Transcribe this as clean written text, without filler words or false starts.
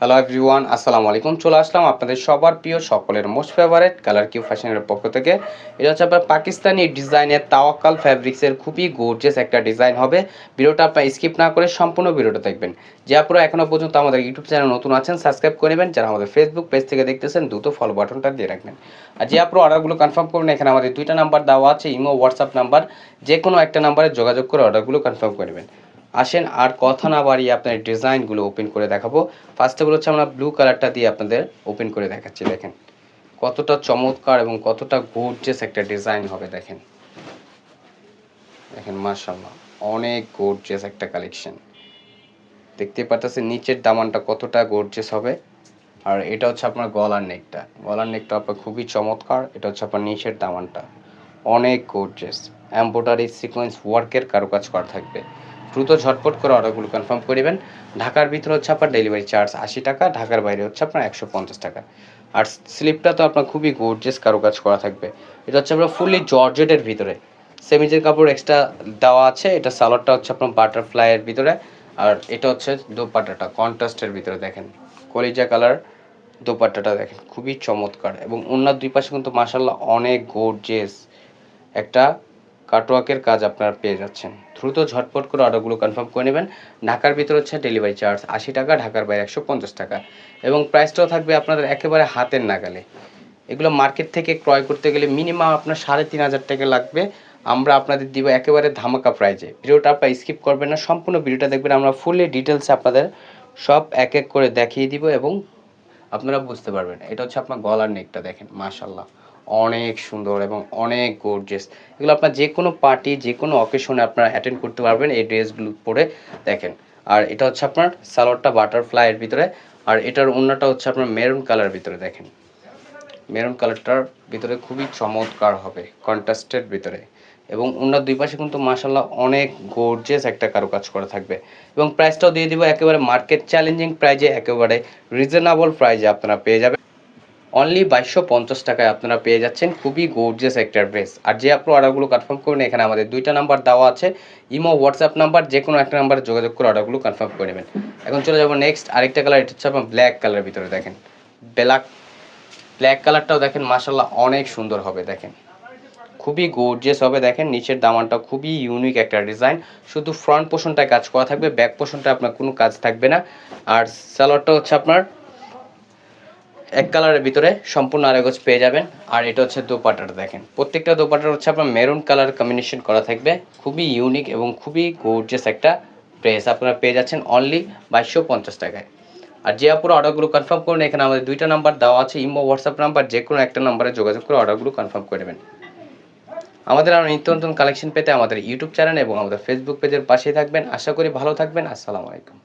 Hello everyone, আসসালামু আলাইকুম। চলে আসলাম আপনাদের সবার প্রিয় সকলের মোস্ট ফেভারিট কালার কিউ ফ্যাশনের পক্ষ থেকে। এটা হচ্ছে আপনার পাকিস্তানি ডিজাইনের তাওয়াক্কাল ফ্যাব্রিক্সের খুবই গর্জিয়াস একটা ডিজাইন হবে। ভিডিওটা আপনার স্কিপ না করে সম্পূর্ণ ভিডিওটা দেখবেন। যে আপনারা এখনও পর্যন্ত আমাদের ইউটিউব চ্যানেল নতুন আছেন সাবস্ক্রাইব করে নেবেন। যারা আমাদের ফেসবুক পেজ থেকে দেখতেছেন দ্রুত ফলো বাটনটা দিয়ে রাখবেন। আর যে আপনারা অর্ডারগুলো কনফার্ম করবেন, এখানে আমাদের দুইটা নাম্বার দেওয়া আছে, ইমো হোয়াটসঅ্যাপ নাম্বার। যে কোনো একটা নাম্বারে যোগাযোগ করে অর্ডারগুলো কনফার্ম করে নেবেন। আসেন আর কথা না বাড়িয়ে আপনার ডিজাইনগুলো ওপেন করে দেখাবো। ফার্স্ট অফ অল হচ্ছে আমরা ব্লু কালারটা দিয়ে আপনাদের ওপেন করে দেখাচ্ছি। দেখেন কতটা চমৎকার এবং কতটা গর্জিয়াস একটা ডিজাইন হবে। দেখেন দেখেন মাশাআল্লাহ, অনেক গর্জিয়াস একটা কালেকশন। দেখতে পাচ্ছেন নিচের দামানটা কতটা গর্জিয়াস হবে। আর এটা হচ্ছে আপনার গলার নেকটা আপনার খুবই চমৎকার। এটা হচ্ছে আপনার নিচের দামানটা অনেক গর্জিয়াস, এমব্রয়ডারি সিকোয়েন্স ওয়ার্কের কারুকাজ করা থাকবে। দ্রুত ঝটপট করে অর্ডারগুলো কনফার্ম করিবেন। ঢাকার ভিতরে হচ্ছে আপনার ডেলিভারি চার্জ 80 টাকা, ঢাকার বাইরে হচ্ছে আপনার 150 টাকা। আর স্লিপটা তো আপনার খুবই গর্জিয়াস কারুকাজ করা থাকবে। এটা হচ্ছে আপনার ফুললি জর্জেটের ভিতরে, সেমিজের কাপড় এক্সট্রা দেওয়া আছে। এটা সালোয়ারটা হচ্ছে আপনার বাটারফ্লাইয়ের ভিতরে, আর এটা হচ্ছে দোপাট্টাটা কন্ট্রাস্টের ভিতরে। দেখেন কলিজা কালার দোপাট্টাটা দেখেন খুবই চমৎকার, এবং ওনার দুই পাশে কিন্তু মাশাআল্লাহ অনেক গর্জিয়াস একটা কাটওয়ার্কের কাজ আপনারা পেয়ে যাচ্ছেন। দ্রুত ঝটপট করে অর্ডারগুলো কনফার্ম করে নেবেন। ঢাকার ভিতরে হচ্ছে ডেলিভারি চার্জ 80 টাকা, ঢাকার বাইরে 150 টাকা, এবং প্রাইসটাও থাকবে আপনাদের একেবারে হাতের নাগালে। এগুলো মার্কেট থেকে ক্রয় করতে গেলে মিনিমাম আপনার 3,500 টাকা লাগবে। আমরা আপনাদের দিব একেবারে ধামাকা প্রাইজে। ভিডিওটা আপনারা স্কিপ করবেন না, সম্পূর্ণ ভিডিওটা দেখবেন। আমরা ফুললি ডিটেলসে আপনাদের সব এক এক করে দেখিয়ে দিব এবং আপনারা বুঝতে পারবেন। এটা হচ্ছে আপনার গলার নেকটা, দেখেন মাশাআল্লাহ অনেক সুন্দর এবং অনেক গর্জিয়াস। এগুলো আপনার যে কোনো পার্টি যে কোনো অকেশনে আপনারা অ্যাটেন্ড করতে পারবেন এই ড্রেসগুলো পরে। দেখেন আর এটা হচ্ছে আপনার সালোয়ারটা বাটারফ্লাইয়ের ভিতরে, আর এটার ওড়নাটা হচ্ছে আপনার মেরুন কালার ভিতরে। দেখেন মেরুন কালারটার ভিতরে খুবই চমৎকার হবে কন্ট্রাস্টের ভিতরে, এবং ওনার দুই পাশে কিন্তু মাশাআল্লাহ অনেক গর্জিয়াস একটা কারুকাজ করা থাকবে। এবং প্রাইসটাও দিয়ে দিব একেবারে মার্কেট চ্যালেঞ্জিং প্রাইজে, একেবারে রিজনেবল প্রাইজে আপনারা পেয়ে যাবেন। অনলি 2250 টাকায় আপনারা পেয়ে যাচ্ছেন খুবই গর্জিয়াস একটা ড্রেস। আর যে আপনার অর্ডারগুলো কনফার্ম করবেন, এখানে আমাদের দুইটা নাম্বার দেওয়া আছে, ইমো হোয়াটসঅ্যাপ নাম্বার। যে কোনো একটা নাম্বারে যোগাযোগ করে অর্ডারগুলো কনফার্ম করে নেবেন। এখন চলে যাবো নেক্সট আরেকটা কালার। এটা হচ্ছে আপনার ব্ল্যাক কালারের ভিতরে। দেখেন ব্ল্যাক কালারটাও দেখেন মাশাআল্লাহ অনেক সুন্দর হবে। দেখেন খুবই গর্জিয়াস হবে। দেখেন নিচের দামানটা খুবই ইউনিক একটা ডিজাইন, শুধু ফ্রন্ট পোর্শনটায় কাজ করা থাকবে, ব্যাক পোর্শনটা আপনার কোনো কাজ থাকবে না। আর সালোয়ারটা হচ্ছে আপনার এক কালারের ভিতরে সম্পূর্ণ আড়াই পেয়ে যাবেন। আর এটা হচ্ছে দোপাট্টাটা। দেখেন প্রত্যেকটা দোপাট্টার হচ্ছে আপনার মেরুন কালার কম্বিনেশন করা থাকবে, খুবই ইউনিক এবং খুবই গর্জিয়াস একটা ড্রেস আপনারা পেয়ে যাচ্ছেন অনলি 2250 টাকায়। আর যে আপুরা অর্ডারগুলো কনফার্ম করুন, এখানে আমাদের দুইটা নাম্বার দেওয়া আছে, ইমো হোয়াটসঅ্যাপ নাম্বার। যে কোনো একটা নাম্বারে যোগাযোগ করে অর্ডারগুলো কনফার্ম করে নেবেন। আমাদের আরও নিত্য নতুন কালেকশন পেতে আমাদের ইউটিউব চ্যানেল এবং আমাদের ফেসবুক পেজের পাশেই থাকবেন। আশা করি ভালো থাকবেন। আসসালামু আলাইকুম।